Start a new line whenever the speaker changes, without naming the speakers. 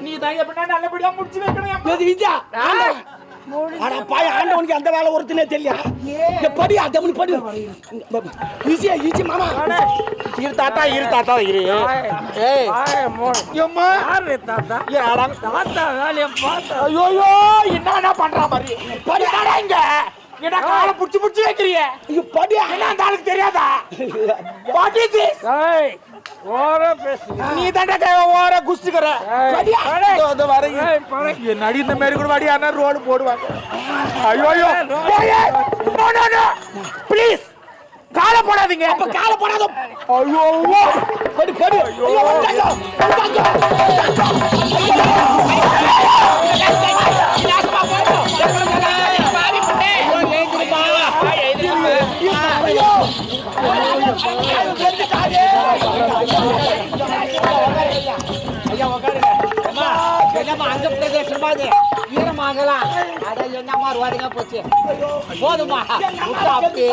நீ தான் எப்படின்னா நல்லபடியா முடிச்சு வைக்கணும்.
இது இதா ஆனா பாய் ஆண்டவனுக்கு அந்த வேலை ஒருத்தனே தெரியல. படி அதமனி படி ஈஸியா ஈஸி மாமா.
இரு தாத்தா இரு. ஏய்
அம்மா
யாரு தாத்தா?
யாரா
தாத்தா வேலைய பார்த்தா
ஐயோ என்ன பண்றா மாதிரி படி
இங்க என்ன காலை புடிச்சு வைக்கிறியே?
ஐயோ படி
என்ன அந்த ஆளுக்கு தெரியாதா?
What is this?
ஏய் ஓர பேசு.
நீ தாண்டா ஓர குஸ்திக்கற படி
அது வரீங்க. என்ன அடி இந்த மாதிரி கூட வடியானா ரோடு போடுவாங்க. ஐயோ நோ ப்ளீஸ் கால போடாதீங்க.
அப்ப கால போடாத.
ஐயோ
படி ஐயோ
என்னம்மா அந்த பிரதேசம் மாதிரி ஈரமாகலாம். அட என்னம்மா ரோடுங்க போச்சு போதுமா அப்படியே